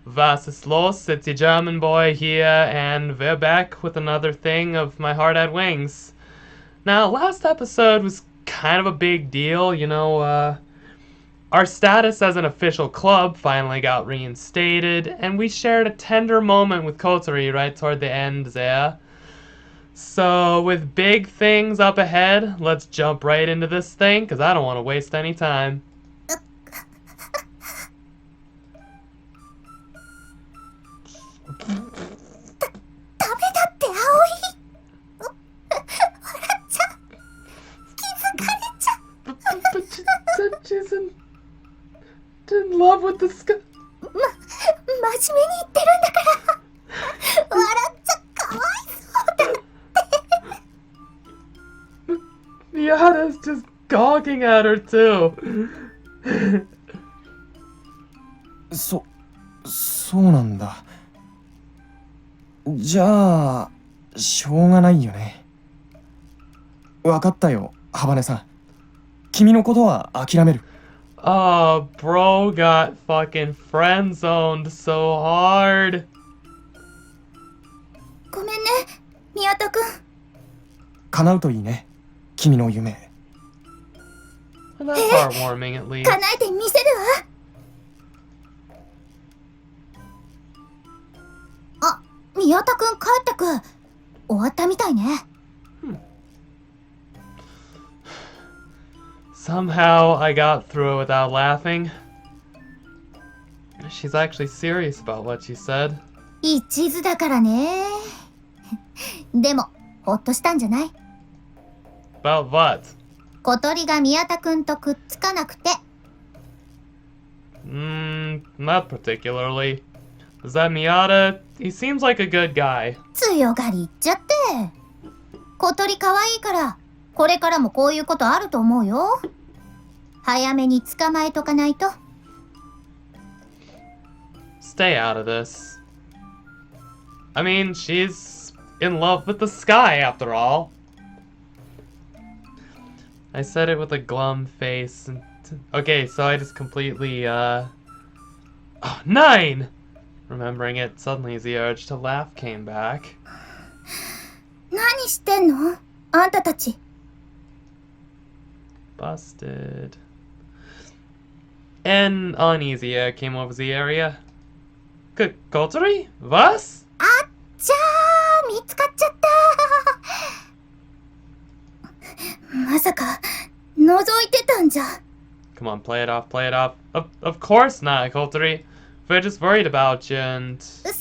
Was ist los? It's your German boy here, and we're back with another thing of My Heart Had Wings. Now, last episode was kind of a big deal, our status as an official club finally got reinstated, and we shared a tender moment with Kotori right toward the end there. So, with big things up ahead, let's jump right into this thing, because I don't want to waste any time. But she said she's in love with the sky. 真面目に言ってるんだから笑っちゃかわいそうだって Miata's just gawking at her too. そうなんだ。じゃあしょうがないよね。わかったよ、ハバネさん。君のことは諦める。Oh, bro got fucking friend-zoned so hard. ごめんね、宮田くん。叶うといいね、君の夢。Well, that's heartwarming at least. 叶えてみせるわ。あ、宮田くん帰ってく。終わったみたいね。Somehow I got through it without laughing. She's actually serious about what she said. 一途だからね。でも、ほっとしたんじゃない？ About what? 小鳥が宮田くんとくっつかなくて。Not particularly. Is that Miata? He seems like a good guy. 強がり言っちゃって。小鳥可愛いから、これからもこういうことあると思うよ。早めに捕まえとかないと。Stay out of this. I mean, she's in love with the sky after all. I said it with a glum face. Okay, so I just completely, Oh, 9! Remembering it, suddenly the urge to laugh came back. 何してんの？あんたたち。Busted. An uneasy air came over the area. Kotori? Was? あっちゃー、見つかっちゃった。まさか、覗いてたんじゃ。Come on, play it off, play it off. Of course not, Kotori. We're just worried about you and... そうそ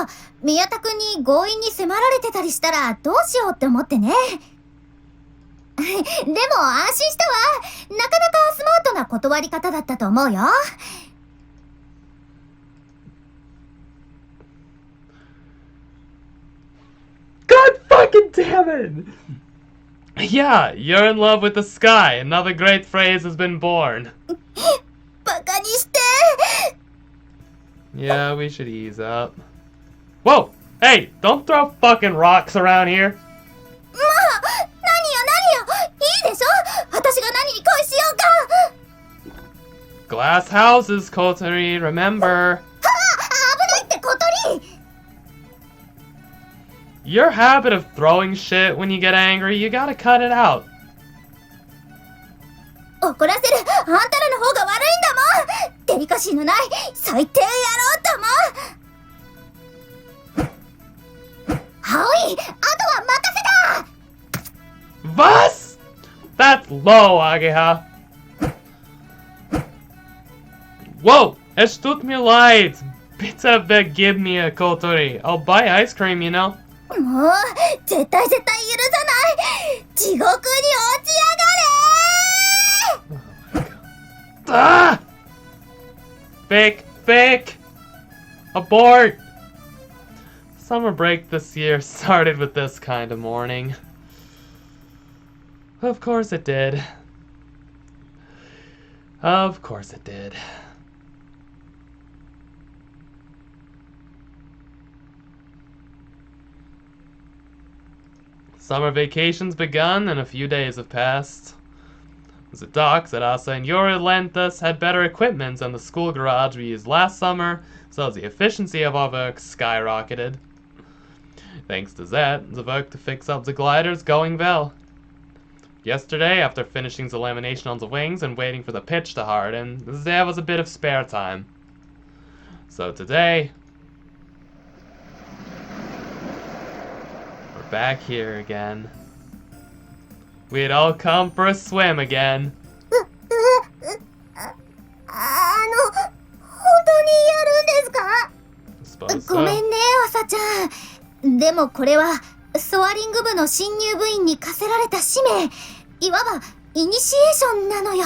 う、宮田くんに強引に迫られてたりしたらどうしようって思ってね。でも安心したわ。なかなかスマートな断り方だったと思うよ。God fucking damn it! Yeah, you're in love with the sky. Another great phrase has been born. バカにして。Yeah, we should ease up. Whoa! Hey, don't throw fucking rocks around here. まあ、何よ。いいでしょ？私が何に恋しようか。Glass houses, Kotori, remember. 危ないって小鳥。Your habit of throwing shit when you get angry, you gotta cut it out. 怒らせるあんたらの方が悪いんだもん。デリカシーのない最低野郎ども。葵、あとは任せた。 Was? That's low, Ageha. Whoa! Es tut mir leid. Bitte vergib mir, Kotori. I'll buy ice cream, you know. もう絶対許さない。地獄に落ちやがれ。 Ah! Fake! Abort! Summer break this year started with this kind of morning. Of course it did. Of course it did. Summer vacation's begun and a few days have passed. The docks that Asa and Yoru lent us had better equipment than the school garage we used last summer, so the efficiency of our work skyrocketed. Thanks to that, the work to fix up the gliders going well. Yesterday, after finishing the lamination on the wings and waiting for the pitch to harden, there was a bit of spare time. So today, we're back here again. We'd all come for a swim again. 本当にやるんですか？ Suppose ごめん so. ね、朝ちゃん。でもこれは、ソアリング部の新入部員に課せられた使命。いわば、イニシエーションなのよ。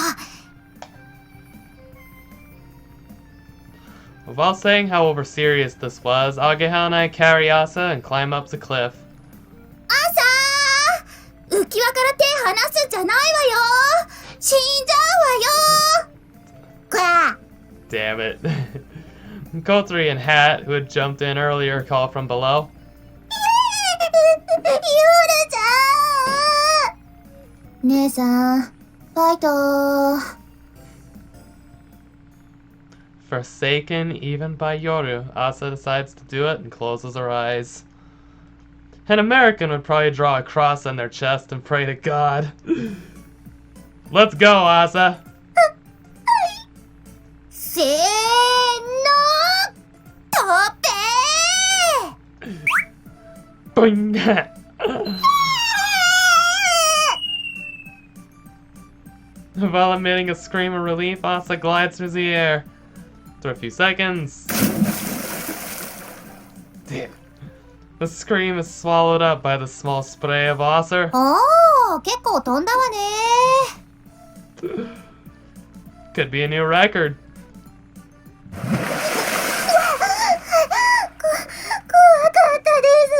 While saying how over serious this was, Ageha and I carry Asa and climb up the cliff. 朝！浮き輪から手離すんじゃないわよ！死んじゃうわよ！こら！ Damn it. Kotri and Hat, who had jumped in earlier, call from below. ゆるちゃん！姉さん、ファイト。 Forsaken even by Yoru, Asa decides to do it and closes her eyes. An American would probably draw a cross on their chest and pray to God. Let's go, Asa! せーの、飛べー！ Boing! While emitting a scream of relief, Asa glides through the air. After a few seconds... Damn. The scream is swallowed up by the small spray of Asa. おー、結構飛んだわねー。 Could be a new record. 怖かったです。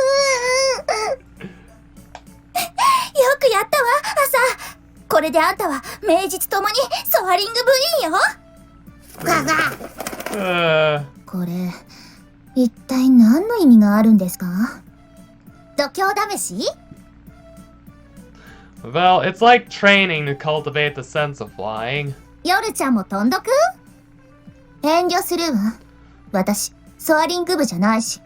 よくやったわ、朝。これであんたは名実ともにソアリング部員よ。これ、一体何の意味があるんですか？度胸試し？ Well, it's like training to cultivate the sense of flying. 夜ちゃんも飛んどく？遠慮するわ。私、ソアリング部じゃないし。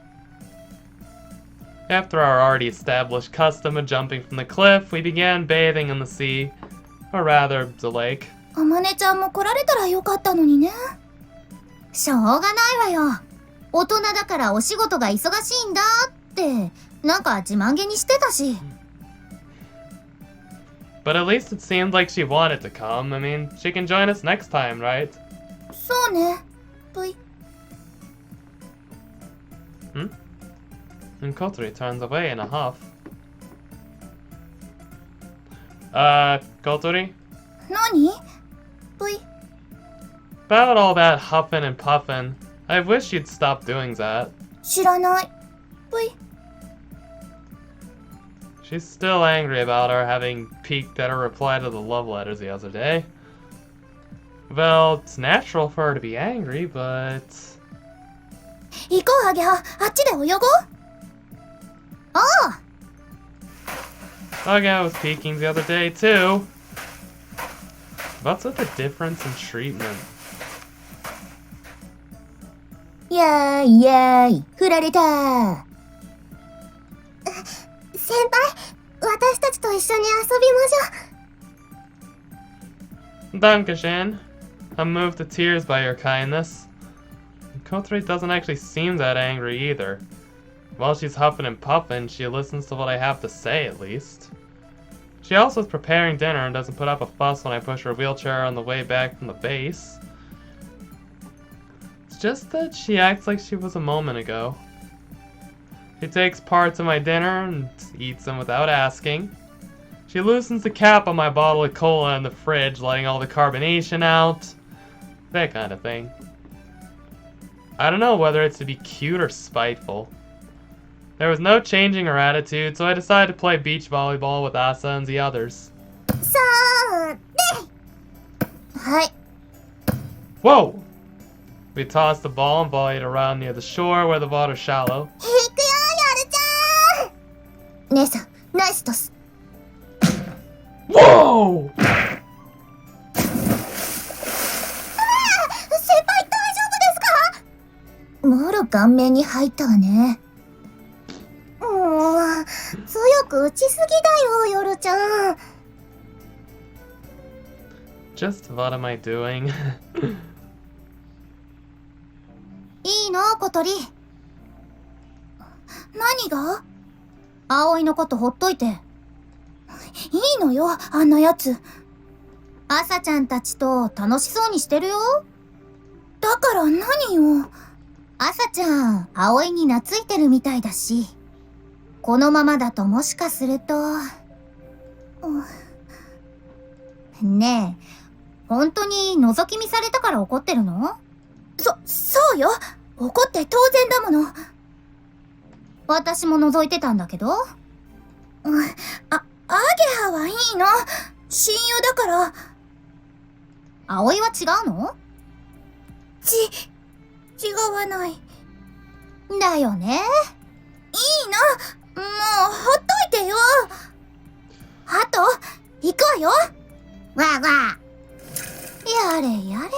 After our already established custom of jumping from the cliff, we began bathing in the sea. Or rather, the lake. あまねちゃんも来られたらよかったのにね。しょうがないわよ。大人だからお仕事が忙しいんだって、なんか自慢げにしてたし。But at least it seemed like she wanted to come. I mean, she can join us next time, right? そうね。ぷい。 And Kotori turns away in a huff. Kotori? 何？ぷい。 About all that huffing and puffing, I wish you'd stop doing that. 知らない。ぷい。 She's still angry about our having peeked at her reply to the love letters the other day. Well, it's natural for her to be angry, but... 行こう、ハゲハ。あっちで泳ごう。おう。 Aga was peeking the other day, too. What's with the difference in treatment? イエーイイエーイ。振られた。先輩、私たちと一緒に遊びましょう。 Dankeschön. I'm moved to tears by your kindness. Kotori doesn't actually seem that angry either. While she's huffing and puffing, she listens to what I have to say at least. She also is preparing dinner and doesn't put up a fuss when I push her wheelchair on the way back from the base. It's just that she acts like she was a moment ago. She takes parts of my dinner and eats them without asking. She loosens the cap on my bottle of cola in the fridge, letting all the carbonation out. That kind of thing. I don't know whether it's to be cute or spiteful. There was no changing her attitude, so I decided to play beach volleyball with Asa and the others. さあ、はい。 Whoa! We tossed the ball and volleyed around near the shore where the water's shallow. 行くよ、やるちゃん。姉さん、ナイストス。 Whoa! まる顔面に入ったわね。もう、強く打ちすぎだよ、ヨルちゃん。Just what am I doing? いいの、小鳥。何が？葵のことほっといて。いいのよ、あんなやつ。朝ちゃんたちと楽しそうにしてるよ。だから何よ。朝ちゃん、葵に懐いてるみたいだし。このままだともしかすると。ねえ、本当に覗き見されたから怒ってるの？そうよ。怒って当然だもの。私も覗いてたんだけど。アゲハはいいの。親友だから。葵は違うの？違わない。だよね。いいの。もう、ほっといてよ。あと、行くわよ。わわ。やれやれ。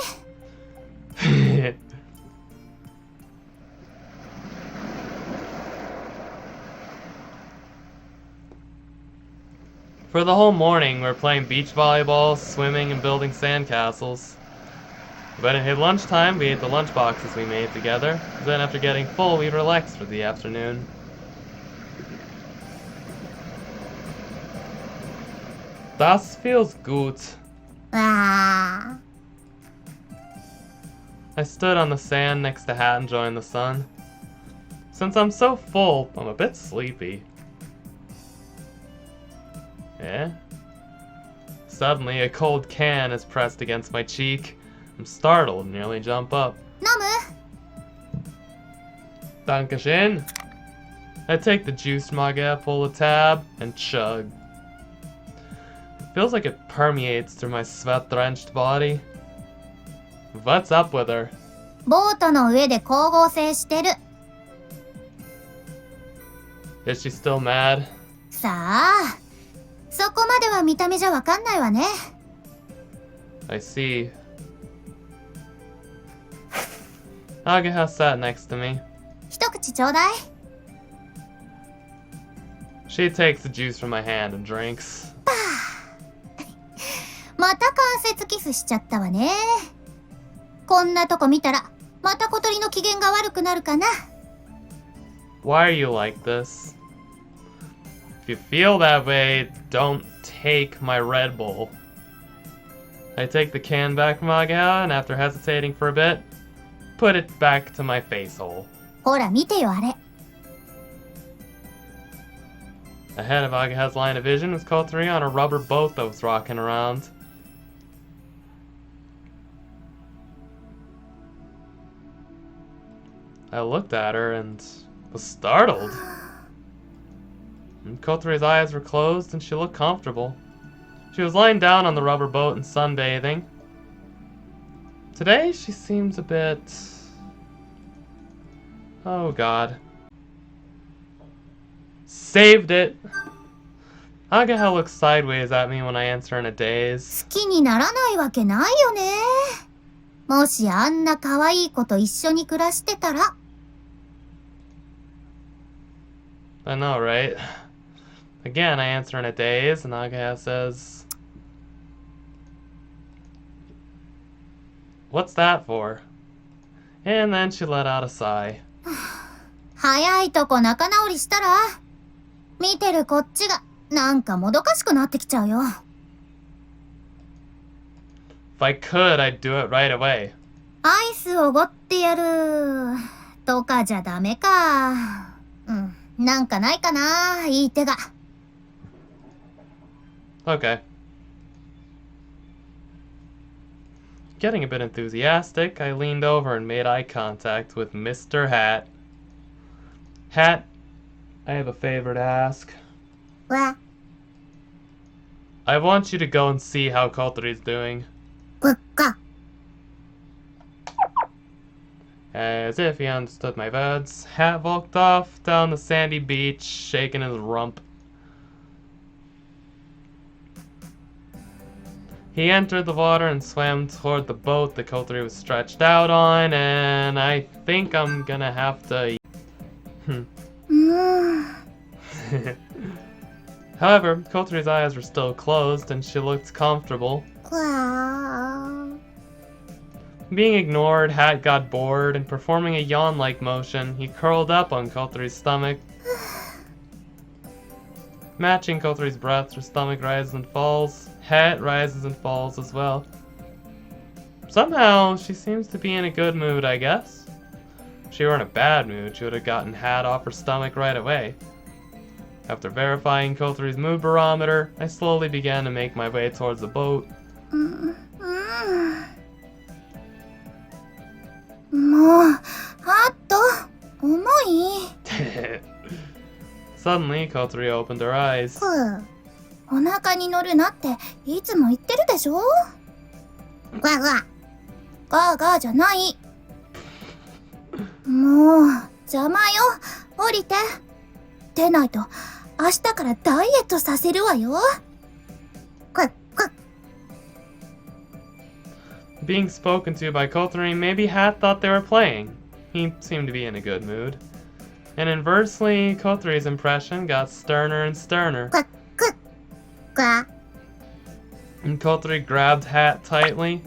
For the whole morning, we're playing beach volleyball, swimming, and building sandcastles. When it hit lunchtime, we ate the lunch boxes we made together. Then after getting full, we relaxed for the afternoon. Das feels gut. Ah. I stood on the sand next to Hat enjoying the sun. Since I'm so full, I'm a bit sleepy. Eh? Suddenly, a cold can is pressed against my cheek. I'm startled and nearly jump up. Namu. Dankeschön. I take the juice mug out, pull the tab, and chug. It feels like it permeates through my sweat-drenched body. What's up with her? ボートの上で光合成してる。Is she still mad? さあ、そこまでは見た目じゃわかんないわね。I see. Ageha sat next to me. 一口ちょうだい。She takes the juice from my hand and drinks. また関節キスしちゃったわね。こんなとこ見たら、また小鳥の機嫌が悪くなるかな。Why are you like this? If you feel that way, don't take my Red Bull. I take the can back from Ageha and after hesitating for a bit, put it back to my face hole. ほら見てよあれ。Ahead of Ageha's line of vision was Kotori on a rubber boat that was rocking around. I looked at her and was startled. And Kotori's eyes were closed and she looked comfortable. She was lying down on the rubber boat and sunbathing. Today she seems a bit... Oh god. Saved it! Ageha looks sideways at me when I answer in a daze. 好きにならないわけないよね。もしあんな可愛い子と一緒に暮らしてたら。I know, right? Again, I answer in a daze, and Ageha says, "What's that for?" And then she let out a sigh. 早いとこ仲直りしたら。見てるこっちがなんかもどかしくなってきちゃうよ。If I could, I'd do it right away. アイスおごってやるとかじゃダメか。なんかないかな、いい手が。Okay. Getting a bit enthusiastic, I leaned over and made eye contact with Mr. Hat. Hat, I have a favor to ask. What? I want you to go and see how Kotori's doing. What? As if he understood my words, Hat walked off down the sandy beach, shaking his rump. He entered the water and swam toward the boat that Kotori was stretched out on, and I think I'm gonna have to... うーん。 However, Kotori's eyes were still closed, and she looked comfortable. わー。 Being ignored, Hat got bored, and performing a yawn-like motion, he curled up on Kotori's stomach. Matching Kotori's breath, her stomach rises and falls. Hat rises and falls as well. Somehow, she seems to be in a good mood, I guess. If she were in a bad mood, she would have gotten Hat off her stomach right away. After verifying Kotori's mood barometer, I slowly began to make my way towards the boat. うーん。もう、あっと、重い。 Suddenly, Kotori opened her eyes. お腹に乗るなっていつも言ってるでしょ。ガーガー。ガーガーじゃない。もう、邪魔よ。降りて。出ないと、明日からダイエットさせるわよ。Being spoken to by Kotori, maybe Hat thought they were playing. He seemed to be in a good mood. And inversely, Kotori's impression got sterner and sterner. And Kotori grabbed Hat tightly.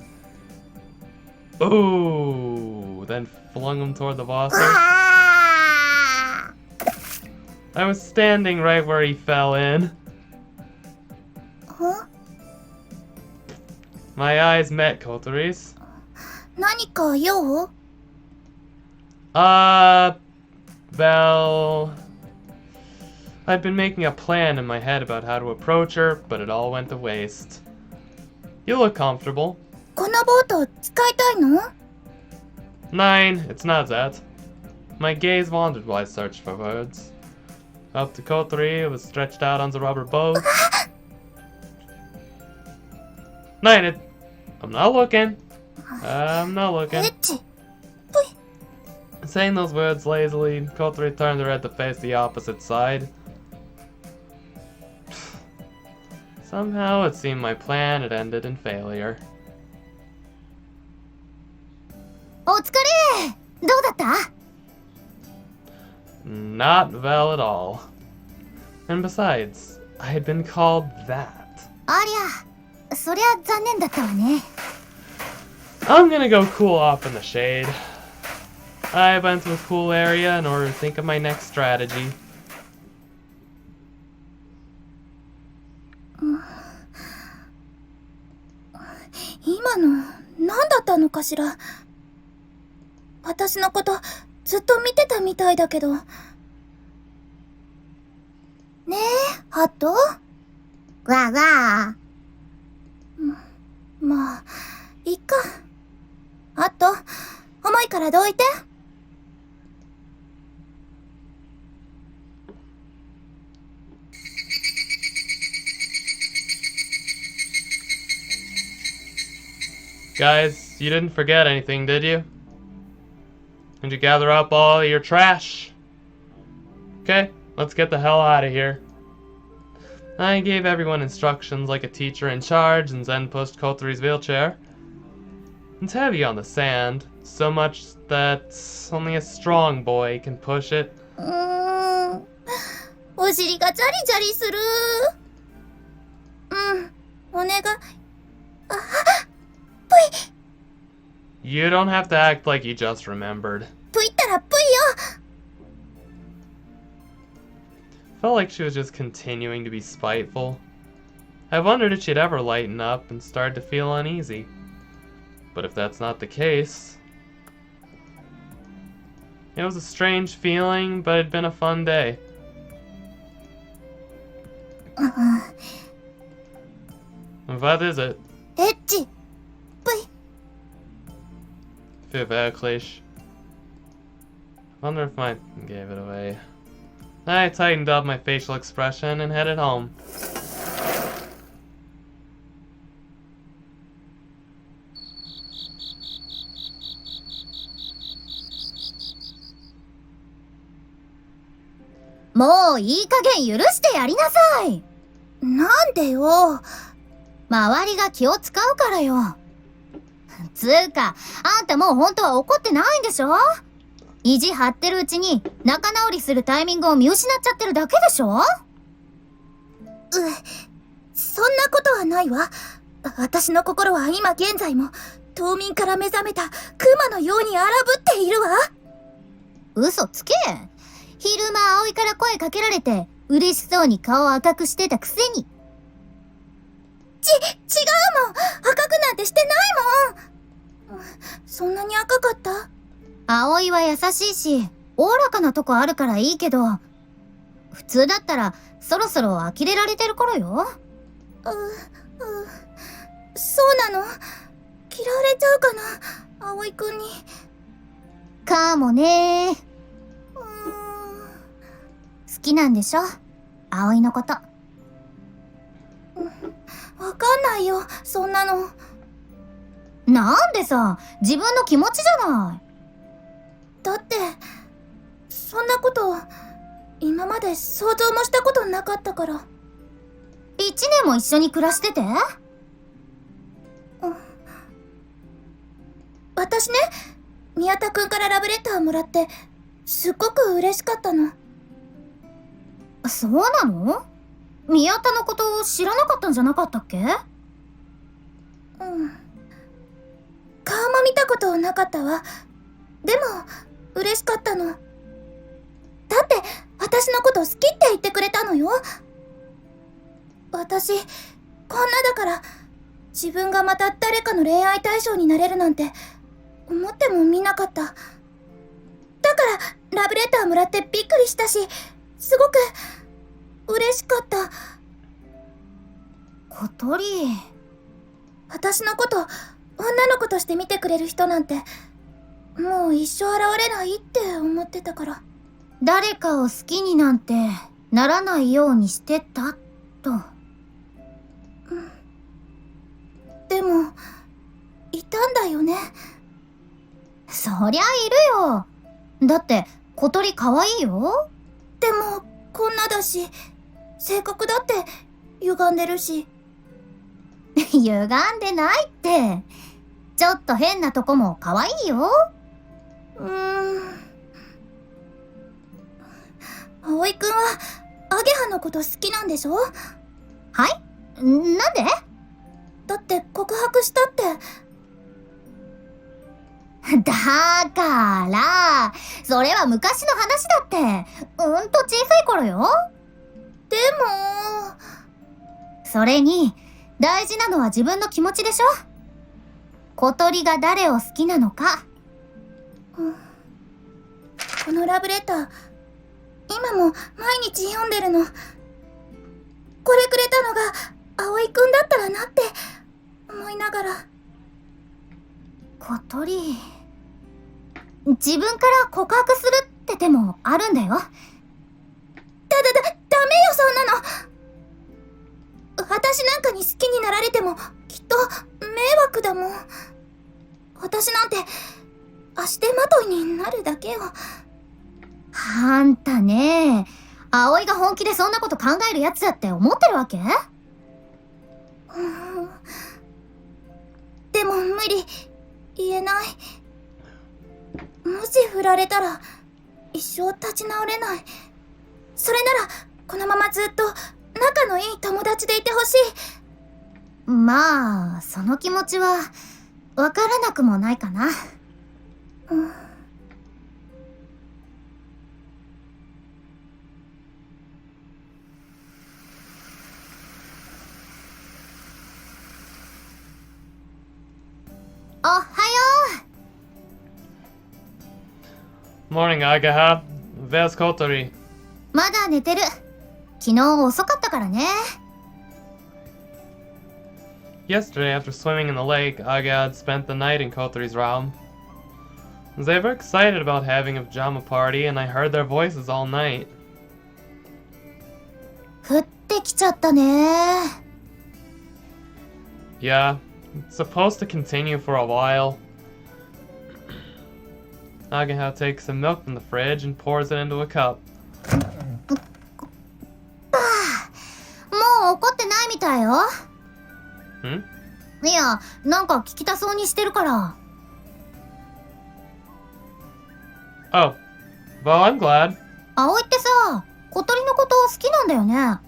Ooh! Then flung him toward the water. I was standing right where he fell in. Huh? My eyes met Kotori's. 何か用？ Well... I'd been making a plan in my head about how to approach her, but it all went to waste. You look comfortable. このボート使いたいの？ Nein, it's not that. My gaze wandered while I searched for words. Up to Kotori, who was stretched out on the rubber boat. Nein, I'm not looking. I'm not looking. エッチ。 Saying those words lazily, Kotori turned her head to face the opposite side. Somehow it seemed my plan had ended in failure. お疲れ。どうだった？ Not well at all. And besides, I had been called that. ありゃ、そりゃ残念だったわね。 I'm gonna go cool off in the shade. I went to a cool area in order to think of my next strategy. 今の何だったのかしら。私のことずっと見てたみたいだけど。ねえ、ハット？わわ。まあ、いっか。ハット、重いからどいて。Guys, you didn't forget anything, did you? Did you gather up all your trash? Okay, let's get the hell out of here. I gave everyone instructions like a teacher in charge and then pushed Kotori's wheelchair. It's heavy on the sand, so much that only a strong boy can push it. お尻がジャリジャリする。お願い。あ、ぷい。 You don't have to act like you just remembered. ぷいったらぷいよ。 Felt like she was just continuing to be spiteful. I wondered if she'd ever lighten up and start to feel uneasy. But if that's not the case... It was a strange feeling, but it'd been a fun day. What is it? エッチ。ぷい。 Feel wirklich. Wonder if I gave it away. I tightened up my facial expression and headed home. Mo, いい加減許してやりなさい。なんでよ。周りが気を使うからよ。つうか、あんたもう本当は怒ってないんでしょ？意地張ってるうちに仲直りするタイミングを見失っちゃってるだけでしょ？そんなことはないわ。私の心は今現在も冬眠から目覚めたクマのように荒ぶっているわ。嘘つけ。昼間葵から声かけられて嬉しそうに顔を赤くしてたくせに。違うもん。赤くなんてしてないもん。そんなに赤かった？葵は優しいし、おおらかなとこあるからいいけど、普通だったらそろそろ呆れられてる頃よ。そうなの？嫌われちゃうかな、葵くんに。かもね。好きなんでしょ？葵のこと。わかんないよ、そんなの。なんでさ、自分の気持ちじゃない。だって、そんなこと今まで想像もしたことなかったから。1年も一緒に暮らしてて？私ね、宮田くんからラブレターもらってすっごく嬉しかったの。そうなの？宮田のこと知らなかったんじゃなかったっけ？顔も見たことなかったわ。でも嬉しかったの。だって私のこと好きって言ってくれたのよ。私こんなだから自分がまた誰かの恋愛対象になれるなんて思ってもみなかった。だからラブレターもらってびっくりしたし、すごく嬉しかった。小鳥。私のこと女の子として見てくれる人なんてもう一生現れないって思ってたから。誰かを好きになんてならないようにしてたと。でもいたんだよね。そりゃいるよ。だって小鳥可愛いよ。でもこんなだし、性格だって歪んでるし。歪んでないって。ちょっと変なとこも可愛いよ。葵くんはアゲハのこと好きなんでしょ？はい？なんで？だって告白したって。だから、それは昔の話だって。小さい頃よ。でも、それに、大事なのは自分の気持ちでしょ？小鳥が誰を好きなのか。このラブレター、今も毎日読んでるの。これくれたのが葵くんだったらなって思いながら。小鳥、自分から告白するって手もあるんだよ。ダメよ、そんなの。私なんかに好きになられてもきっと迷惑だもん。私なんて足手まといになるだけよ。あんたね、葵が本気でそんなこと考えるやつだって思ってるわけ？でも無理、言えない。もし振られたら一生立ち直れない。それならこのままずっと仲のいい友達でいてほしい。まあ、その気持ちはわからなくもないかな。おはよう。 Morning, Agaha. Where's Kotori? まだ寝てる。昨日遅かったからね。Yesterday, after swimming in the lake, Aga had spent the night in Kotori's realm. They were excited about having a pajama party, and I heard their voices all night. 降ってきちゃったね。Yeah, it's supposed to continue for a while. Agaha takes some milk from the fridge and pours it into a cup. もう怒ってないみたいよ。いや、なんか聞きたそうにしてるから。Oh, well, I'm glad. 葵ってさ、小鳥のこと好きなんだよね。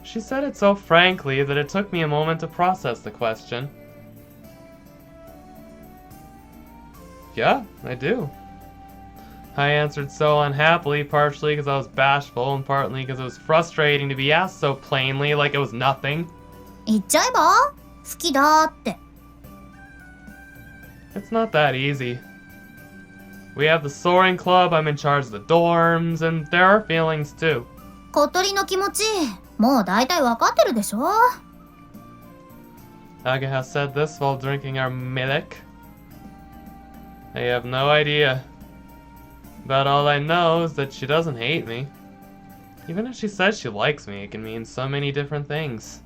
She said it so frankly that it took me a moment to process the question. Yeah, I do. I answered so unhappily, partially because I was bashful, and partly because it was frustrating to be asked so plainly, like it was nothing. 言っちゃえば好きだって。It's not that easy. We have the soaring club, I'm in charge of the dorms, and there are feelings too. 小鳥の気持ち、もう大体わかってるでしょ。Aga has said this while drinking our milk. I have no idea. But all I know is that she doesn't hate me. Even if she says she likes me, it can mean so many different things.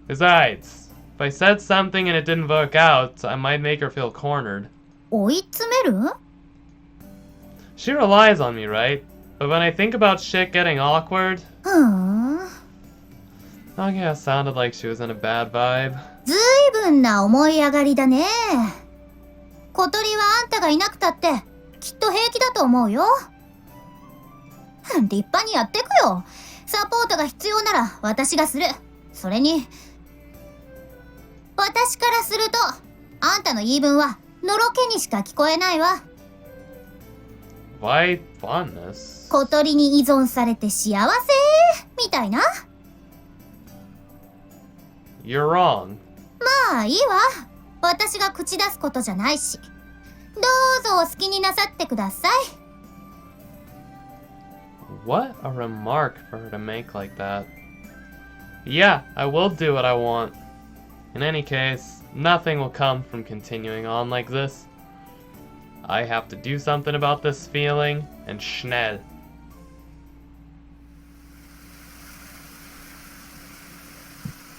Besides, if I said something and it didn't work out, I might make her feel cornered. 追い詰める？ She relies on me, right? But when I think about shit getting awkward, ふーん。 Aga sounded like she was in a bad vibe. ずいぶんな思い上がりだね。小鳥はあんたがいなくたって、きっと平気だと思うよ。立派にやってくよ。サポートが必要なら私がする。それに、私からすると、あんたの言い分はのろけにしか聞こえないわ。Why fondness? 小鳥に依存されて幸せみたいな。You're wrong. まあいいわ。私が口出すことじゃないし。どうぞお好きになさってください。What a remark for her to make like that. Yeah, I will do what I want. In any case, nothing will come from continuing on like this. I have to do something about this feeling, and schnell.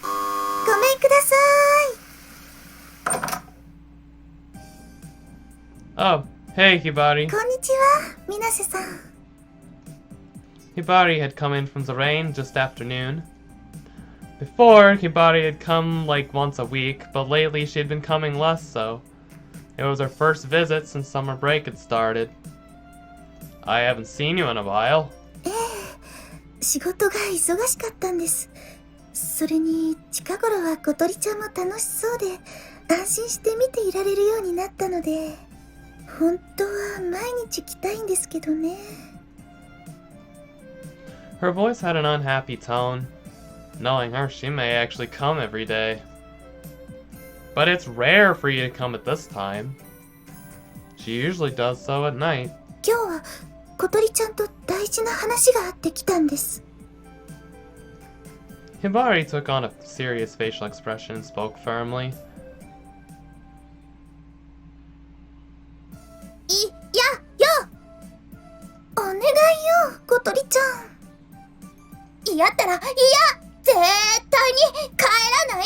ごめんください。 Oh, hey, Hibari. こんにちは、水瀬さん。 Hibari had come in from the rain just after noon. Before, Hibari had come like once a week, but lately she had been coming less so. It was her first visit since summer break had started. I haven't seen you in a while. 仕事が忙しかったんです。それに近頃は小鳥ちゃんも楽しそうで安心して見ていられるようになったので、本当は毎日来たいんですけどね。 Her voice had an unhappy tone. Knowing her, she may actually come every day. But it's rare for you to come at this time. She usually does so at night. 今日は小鳥ちゃんと大事な話があって来たんです。 Hibari took on a serious facial expression and spoke firmly. お願いよ、小鳥ちゃん。嫌ったら嫌、絶対に帰らない。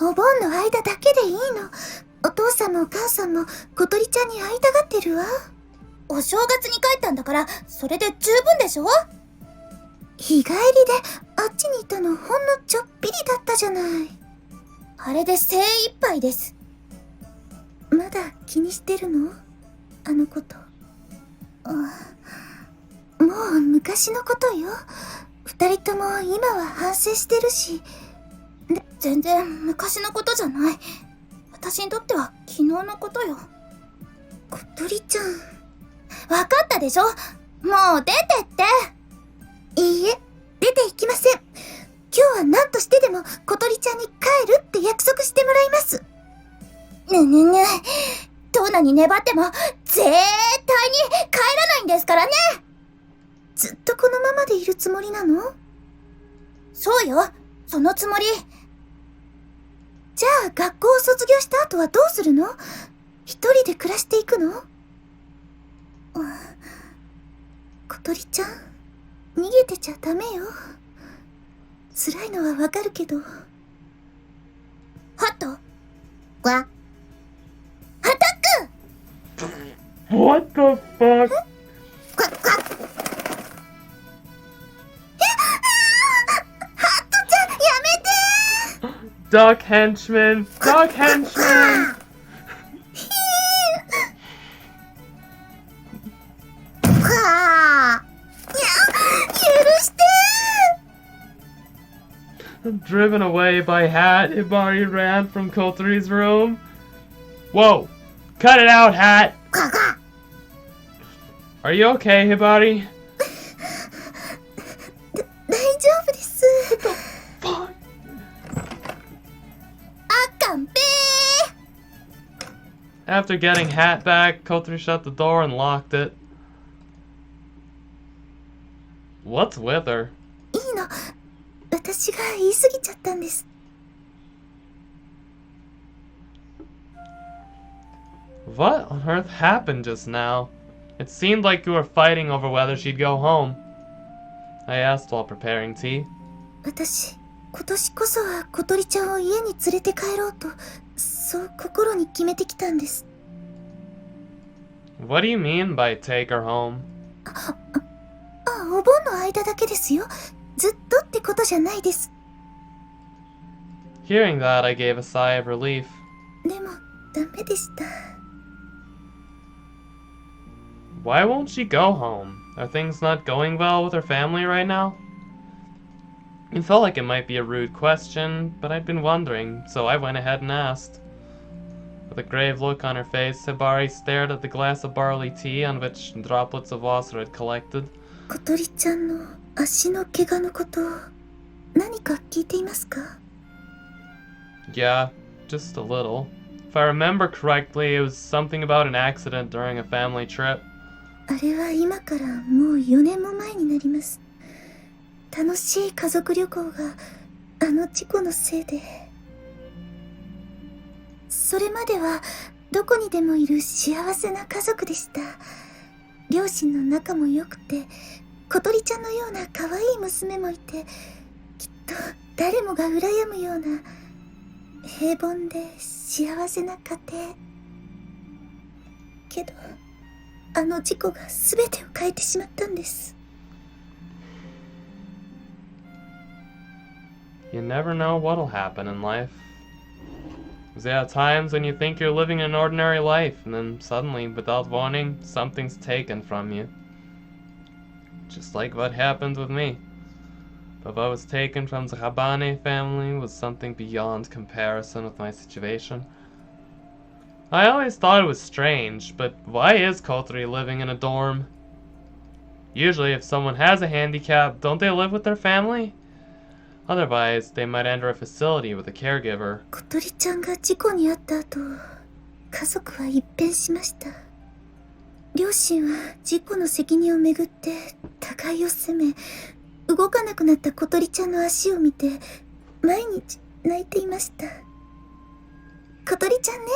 お盆の間だけでいいの。お父さんもお母さんも小鳥ちゃんに会いたがってるわ。お正月に帰ったんだからそれで十分でしょ。日帰りであっちにいたのほんのちょっぴりだったじゃない。あれで精一杯です。まだ気にしてるの？あのこと。もう昔のことよ。二人とも今は反省してるし。で、全然昔のことじゃない。私にとっては昨日のことよ。小鳥ちゃん。わかったでしょ？もう出てって。いいえ、出て行きません。今日は何としてでも小鳥ちゃんに帰るって約束してもらいます。ねねね。どんなに粘っても絶対に帰らないんですからね。ずっとこのままでいるつもりなの？そうよ、そのつもり。じゃあ学校を卒業した後はどうするの？一人で暮らしていくの？小鳥ちゃん、逃げてちゃダメよ。辛いのはわかるけど。ハット？わ？アタック！ What the fuck? ハッ Duck henchman! Duck henchman! はあ。許して Driven away by Hat, Hibari ran from Kotori's room. Whoa! Cut it out, Hat! ー。か。 Are you okay, Hibari? 大丈夫です。 Fuck! あかんぺ After getting Hat back, Kotori shut the door and locked it. What's with her? いいの。私が言い過ぎちゃったんです。 What on earth happened just now? It seemed like you were fighting over whether she'd go home. I asked while preparing tea. 私、今年こそは小鳥ちゃんを家に連れて帰ろうと、そう心に決めてきたんです。 What do you mean by take her home? お盆の間だけですよ。ずっとってことじゃないです。 Hearing that, I gave a sigh of relief. でも、ダメでした。 Why won't she go home? Are things not going well with her family right now? It felt like it might be a rude question, but I'd been wondering, so I went ahead and asked. With a grave look on her face, Hibari stared at the glass of barley tea on which droplets of water had collected. 小鳥ちゃんの足の怪我のこと何か聞いていますか？ Yeah, just a little. If I remember correctly, it was something about an accident during a family trip. あれは今からもう4年も前になります。楽しい家族旅行があの事故のせいで。それまではどこにでもいる幸せな家族でした。両親の仲も良くて、小鳥ちゃんのような可愛い娘もいて、きっと誰もが羨むような平凡で幸せな家庭。けど、あの事故が全てを変えてしまったんです。 You never know what'll happen in life. There are times when you think you're living an ordinary life, and then suddenly, without warning, something's taken from you. Just like what happened with me. But what was taken from the Habane family was something beyond comparison with my situation. I always thought it was strange, but why is Kotori living in a dorm? Usually if someone has a handicap, don't they live with their family? Otherwise, they might enter a facility with a caregiver. 小鳥ちゃんが事故に遭った後、家族は一変しました。両親は事故の責任をめぐって互いを責め、動かなくなった小鳥ちゃんの足を見て毎日泣いていました。小鳥ちゃんね、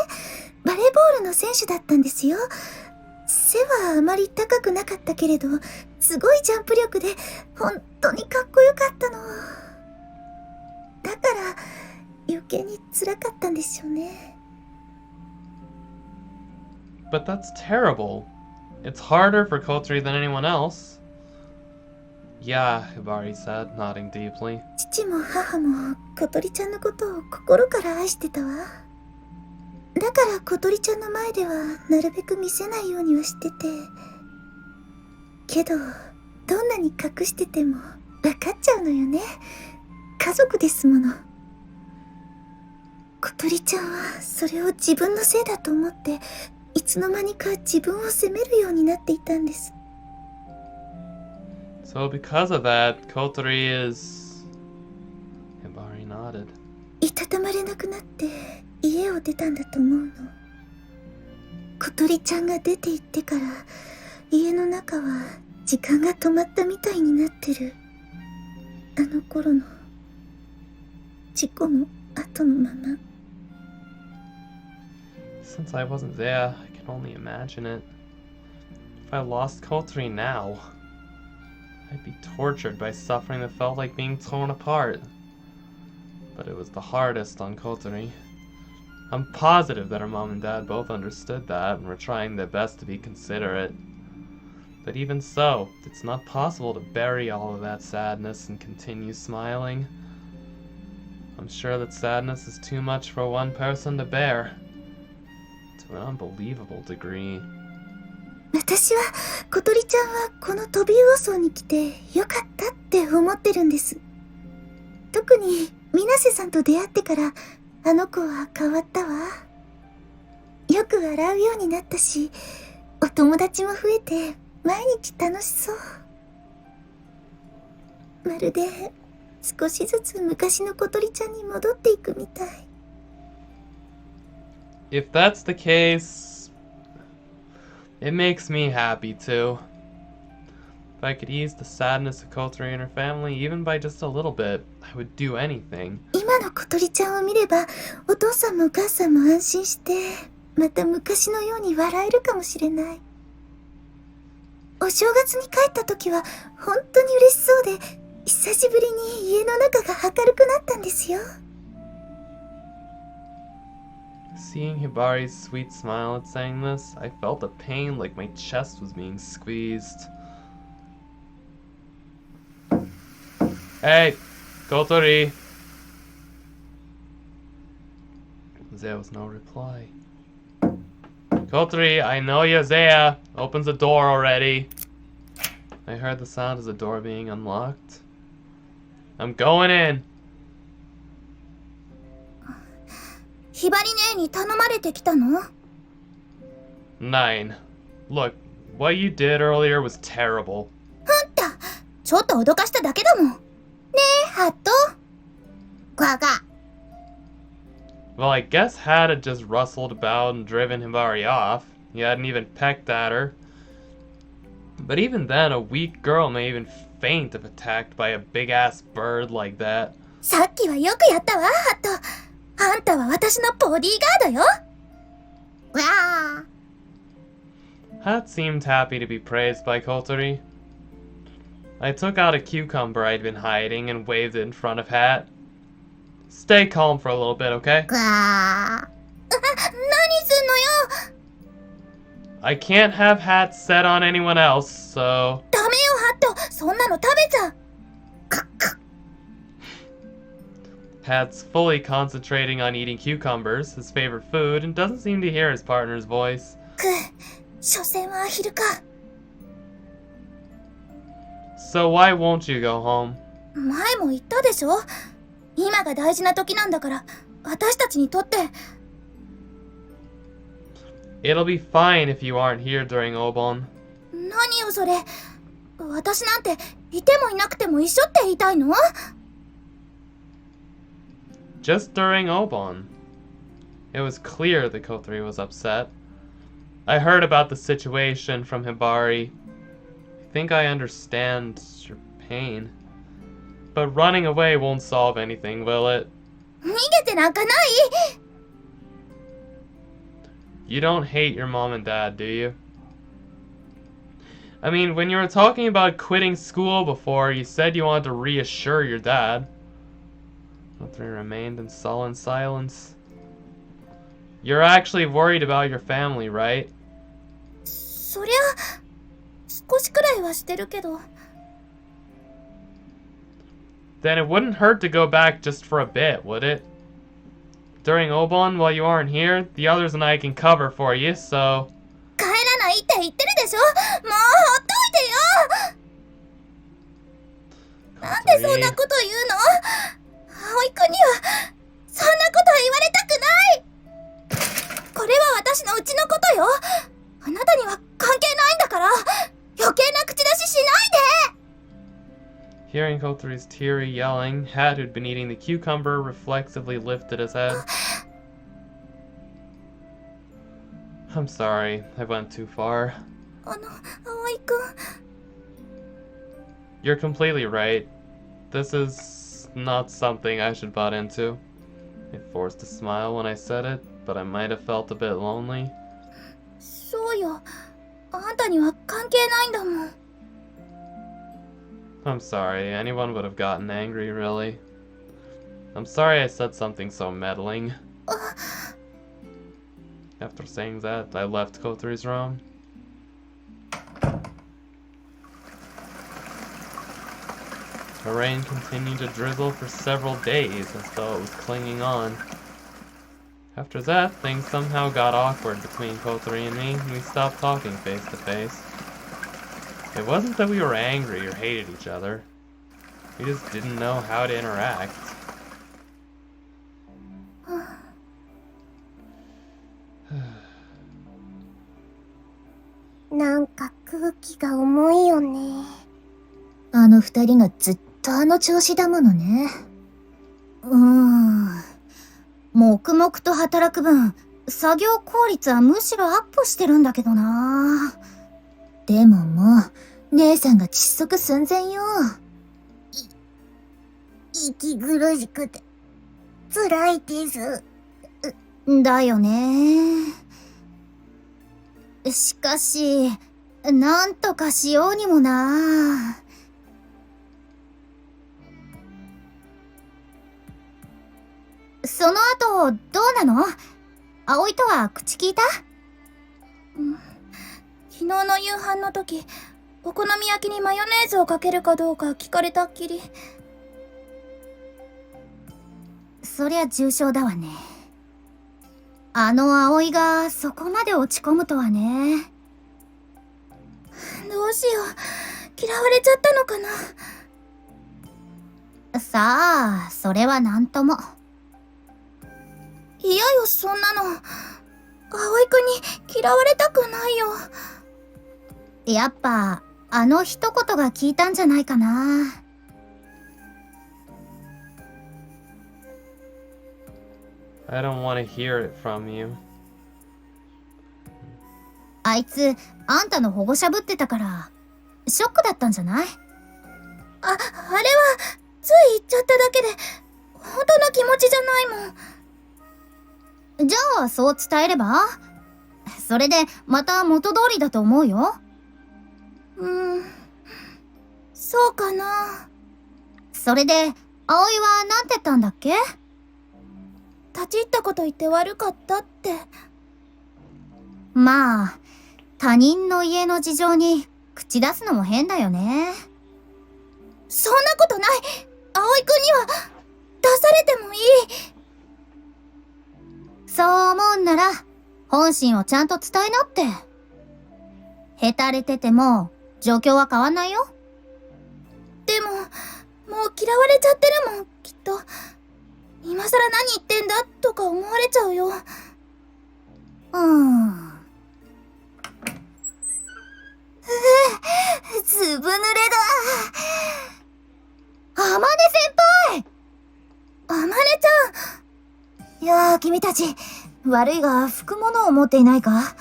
バレーボールの選手だったんですよ。背はあまり高くなかったけれど、すごいジャンプ力で本当にかっこよかったの。だから余計に辛かったんでしょうね。 But that's terrible. It's harder for Kotori than anyone else. Yeah, Hibari said, nodding deeply. 父も母も小鳥ちゃんのことを心から愛してたわ。だから小鳥ちゃんの前ではなるべく見せないようにはしてて。けど、どんなに隠してても分かっちゃうのよね。家族ですもの。小鳥ちゃんはそれを自分のせいだと思って、いつの間にか自分を責めるようになっていたんです。 So because of that, Kotori is... Hibari nodded. いたたまれなくなって家を出たんだと思うの。小鳥ちゃんが出て行ってから家の中は時間が止まったみたいになってる。あの頃の事故の後のまま。 Since I wasn't there, I can only imagine it. If I lost Kotori now, I'd be tortured by suffering that felt like being torn apart. But it was the hardest on Kotori. I'm positive that her mom and dad both understood that and were trying their best to be considerate. But even so, it's not possible to bury all of that sadness and continue smiling. I'm sure that sadness is too much for one person to bear. To an unbelievable degree. 私は小鳥ちゃんはこのトビウオ層に来てよかったって思ってるんです。特に水瀬さんと出会ってからあの子は変わったわ。よく笑うようになったし、お友達も増えて毎日楽しそう。まるで少しずつ昔の小鳥ちゃんに戻っていくみたい。If that's the case, it makes me happy too. If I could ease the sadness of Kotori and her family, even by just a little bit, I would do anything. 今の小鳥ちゃんを見れば、お父さんもお母さんも安心して、また昔のように笑えるかもしれない。お正月に帰った時は本当に嬉しそうで、久しぶりに家の中が明るくなったんですよ。Seeing Hibari's sweet smile at saying this, I felt a pain like my chest was being squeezed. Hey, Kotori! There was no reply. Kotori, I know you're there. Opens the door already. I heard the sound of the door being unlocked. I'm going in. ひばり姉に頼まれてきたの？ 9. Look, what you did earlier was terrible. あんた、ちょっと脅かしただけだもん。ねえ、ハット。ガガ。Well, I guess Hat had just rustled about and driven Hibari off. He hadn't even pecked at her. But even then, a weak girl may even faint if attacked by a big-ass bird like that. さっきはよくやったわ、ハット。あんたは私のボディーガードよ。わー。Hat seemed happy to be praised by Kotori. I took out a cucumber I'd been hiding and waved it in front of Hat. Stay calm for a little bit, okay? 何すんのよ。 I can't have Hat set on anyone else, so... ダメよ、ハット。そんなの食べちゃう。Hat's fully concentrating on eating cucumbers, his favorite food, and doesn't seem to hear his partner's voice. 所詮はアヒルか。 So why won't you go home? 前も言ったでしょ。今が大事な時なんだから、私たちにとって。It'll be fine if you aren't here during Obon. 何よそれ。私なんていてもいなくても一緒って言いたいの？ Just during Obon. It was clear that Kotori was upset. I heard about the situation from Hibari. I think I understand your pain. But running away won't solve anything, will it? 逃げてなんかない。 You don't hate your mom and dad, do you? I mean, when you were talking about quitting school before, you said you wanted to reassure your dad. Kotori remained in sullen silence. You're actually worried about your family, right? そりゃ少しくらいはしてるけど。 Then it wouldn't hurt to go back just for a bit, would it? During Obon, while you aren't here, the others and I can cover for you, so... 帰らないって言ってるでしょ。もうほっといてよ。なんでそんなこと言うの？葵くんにはそんなこと言われたくない。これは私のうちのことよ。あなたには関係ないんだから、余計な口出ししないで。 Hearing Kotori's teary yelling, Hat, who'd been eating the cucumber, reflexively lifted his head. I'm sorry, I went too far. 葵くん。 You're completely right. This is not something I should butt into. I forced a smile when I said it, but I might have felt a bit lonely. そうよ。あんたには関係ないんだもん。 I'm sorry, anyone would have gotten angry, really. I'm sorry I said something so meddling. After saying that, I left Kotori's room. The rain continued to drizzle for several days as though it was clinging on. After that, things somehow got awkward between Kotori and me, and we stopped talking face to face. It wasn't that we were angry or hated each other. We just didn't know how to interact.なんか空気が重いよね。あの二人がずっとあの調子だものね。黙々と働く分、作業効率はむしろアップしてるんだけどな。でももう、姉さんが窒息寸前よ。息苦しくて辛いです。だよね。しかし、なんとかしようにもな。その後、どうなの？葵とは口聞いた？昨日の夕飯の時、お好み焼きにマヨネーズをかけるかどうか聞かれたっきり。そりゃ重症だわね。あの葵がそこまで落ち込むとはね。どうしよう。嫌われちゃったのかな。さあ、それはなんとも。嫌よ、そんなの。葵くんに嫌われたくないよ。やっぱ、あの一言が効いたんじゃないかな。I don't want to hear it from you. あいつ、あんたの保護者ぶってたから、ショックだったんじゃない？あれは、つい言っちゃっただけで、本当の気持ちじゃないもん。じゃあ、そう伝えれば？それで、また元通りだと思うよ。そうかな。それで、葵はなんて言ったんだっけ？立ち入ったこと言って悪かったって。まあ、他人の家の事情に口出すのも変だよね。そんなことない。葵くんには出されてもいい。そう思うんなら、本心をちゃんと伝えなって。へたれてても、状況は変わんないよ。でも、もう嫌われちゃってるもん、きっと。今さら何言ってんだとか思われちゃうよ。ずぶ濡れだ。あまね先輩！あまねちゃん！いやー、君たち、悪いが、拭くものを持っていないか？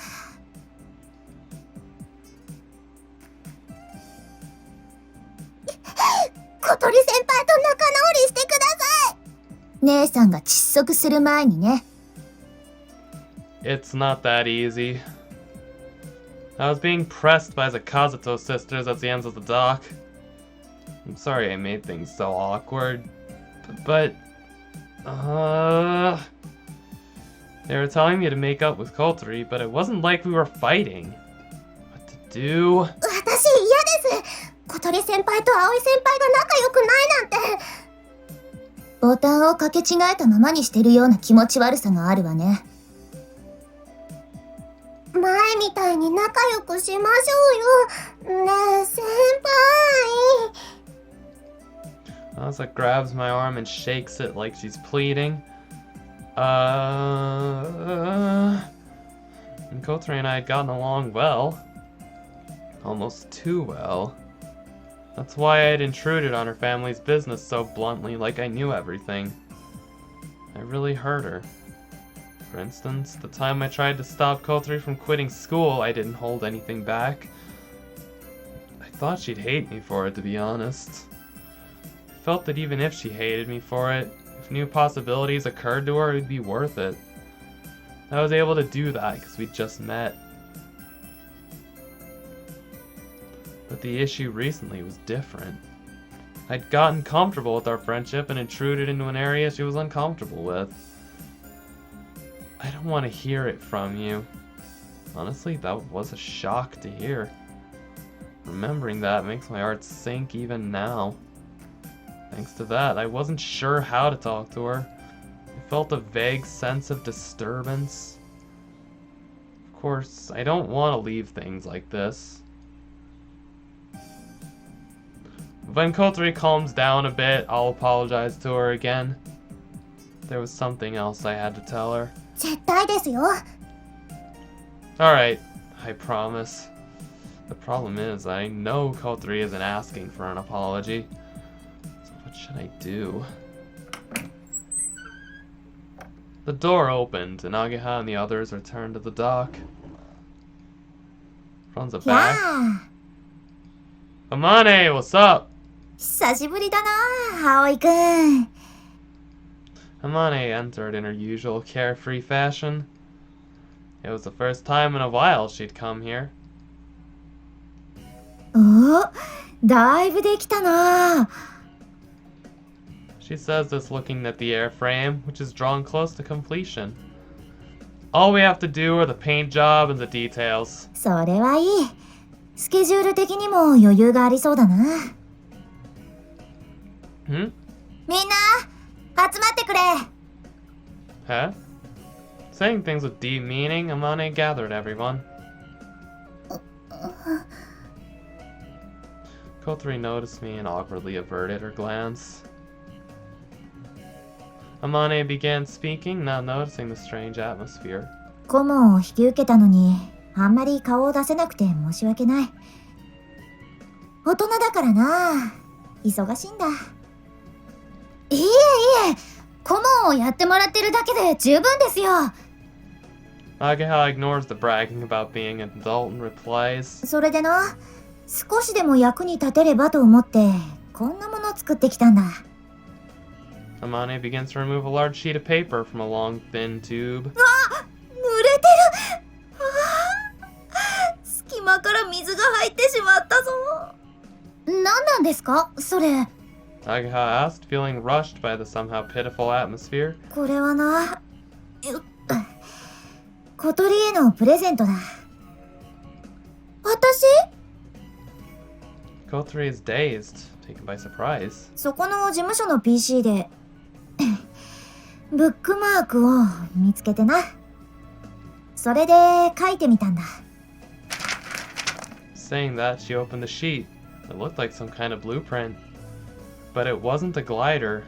小鳥先輩と仲直りしてください！姉さんが窒息する前にね。It's not that easy. I was being pressed by the Kazuto sisters at the ends of the dock. I'm sorry I made things so awkward, but they were telling me to make up with Kotori, but it wasn't like we were fighting. What to do? 私嫌です。小鳥先輩と葵先輩が仲良くないなんて。ボタンを掛け違えたままにしてるような気持ち悪さがあるわね。前みたいに仲良くしましょうよ。ねえ、先輩。Asa grabs my arm and shakes it like she's pleading. And Kotori and I had gotten along well. Almost too well. That's why I had intruded on her family's business so bluntly, like I knew everything. I really hurt her. For instance, the time I tried to stop Kotori from quitting school, I didn't hold anything back. I thought she'd hate me for it, to be honest. I felt that even if she hated me for it, if new possibilities occurred to her, it would be worth it. I was able to do that because we'd just met. But the issue recently was different. I'd gotten comfortable with our friendship and intruded into an area she was uncomfortable with. I don't want to hear it from you. Honestly, that was a shock to hear. Remembering that makes my heart sink even now. Thanks to that, I wasn't sure how to talk to her. I felt a vague sense of disturbance. Of course, I don't want to leave things like this. When Kotori calms down a bit, I'll apologize to her again. There was something else I had to tell her. 絶対ですよ。 Alright, I promise. The problem is, I know Kotori isn't asking for an apology. So what should I do? The door opened, and Ageha and the others returned to the dock. Runs it や back. あ、 Amane, what's up? 久しぶりだな、葵くん。 Amane entered in her usual carefree fashion. It was the first time in a while she'd come here. お、だいぶできたな。 She says this looking at the airframe, which is drawn close to completion. All we have to do are the paint job and the details. それはいい。スケジュール的にも余裕がありそうだな。Hmm? みんな、集まってくれ。 Huh? Saying things with deep meaning, Amane gathered everyone. Kotori noticed me and awkwardly averted her glance. Amane began speaking, not noticing the strange atmosphere. 顧問を引き受けたのに、あんまり顔を出せなくて申し訳ない。大人だからな。忙しいんだ。いえいえ、顧問をやってもらってるだけで十分ですよ。 Ageha ignores the bragging about being an adult and replies, それでな、少しでも役に立てればと思って、こんなもの作ってきたんだ。 Amane begins to remove a large sheet of paper from a long, thin tube. 濡れてる。隙間から水が入ってしまったぞ。何なんですか、それ。 Ageha asked, feeling rushed by the somehow pitiful atmosphere. これはな、小鳥へのプレゼントだ。私？ Kotori is dazed, taken by surprise. そこの事務所の PC でブックマークを見つけてな。それで書いてみたんだ。 Saying that, she opened the sheet. It looked like some kind of blueprint. But it wasn't a glider.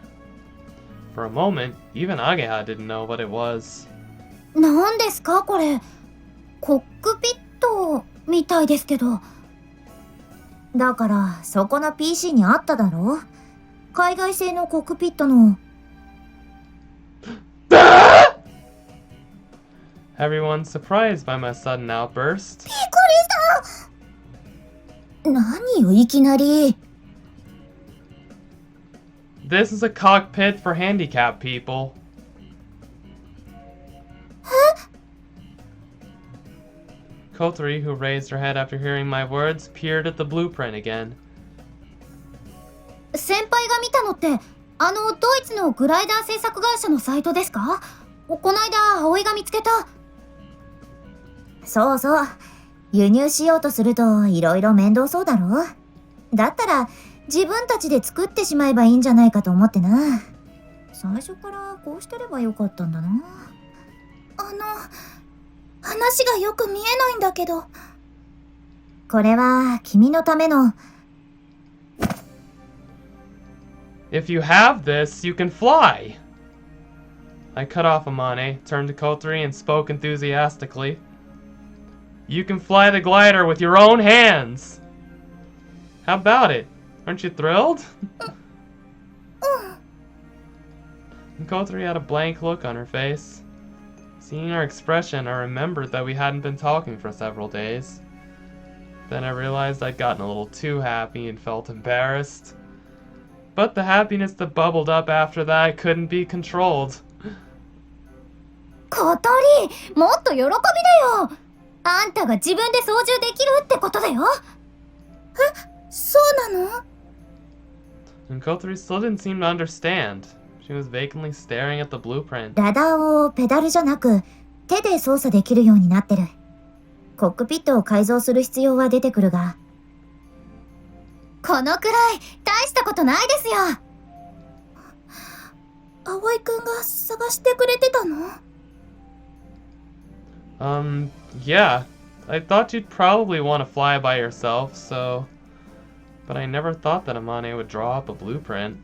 For a moment, even Ageha didn't know what it was. 何ですかこれ。コックピットみたいですけど。だからそこの PC にあっただろ。海外製のコックピットの。Everyone's surprised by my sudden outburst. びっくりした。何よいきなり。 This is a cockpit for handicapped people. Kotori, who raised her head after hearing my words, peered at the blueprint again. 先輩が見たのってドイツのグライダー製作会社のサイトですか？こないだ葵が見つけた。そうそう、輸入しようとするといろいろ面倒そうだろ。だったら自分たちで作ってしまえばいいんじゃないかと思ってな。最初からこうしてればよかったんだな。話がよく見えないんだけど。これは君のための。 If you have this, you can fly! I cut off Amane, turned to Kotori, and spoke enthusiastically. You can fly the glider with your own hands! How about it? Aren't you thrilled? And Kotori had a blank look on her face. Seeing her expression, I remembered that we hadn't been talking for several days. Then I realized I'd gotten a little too happy and felt embarrassed. But the happiness that bubbled up after that couldn't be controlled. 小鳥、もっと喜びだよ。あんたが自分で操縦できるってことだよ。そうなの？ And Kotori still didn't seem to understand. She was vacantly staring at the blueprint. ラダーをペダルじゃなく手で操作できるようになってる。コックピットを改造する必要は出てくるが。このくらい大したことないですよ。葵くんが探してくれてたの？ Yeah. I thought you'd probably want to fly by yourself, so... But I never thought that Amane would draw up a blueprint.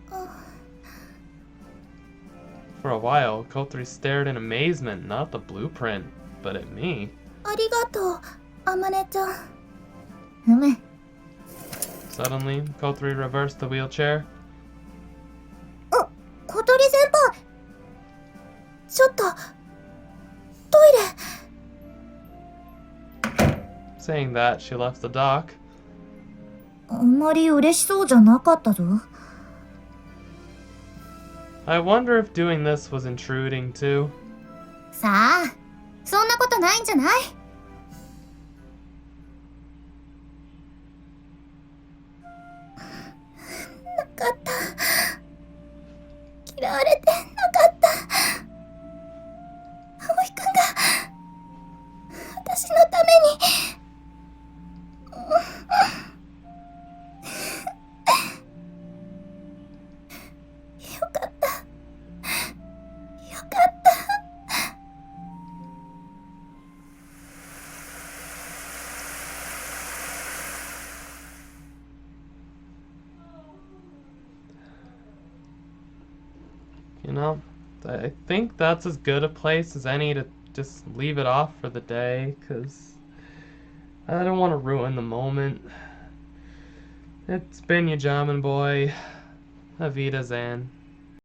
For a while, Kothri stared in amazement, not at the blueprint, but at me. ありがとう、あまねちゃん。うむ。 Suddenly, Kothri reversed the wheelchair. 小鳥先輩。ちょっと、トイレ。Saying that, she left the dock. あんまり嬉しそうじゃなかったぞ。I wonder if doing this was intruding too. さあ、そんなことないんじゃない？なかった。嫌われてなかった。葵くんが私のために。よかった。よかった。You know, I think that's as good a place as any to just leave it off for the day, because I don't want to ruin the moment. It's been your Jamin boy. Avita Zan.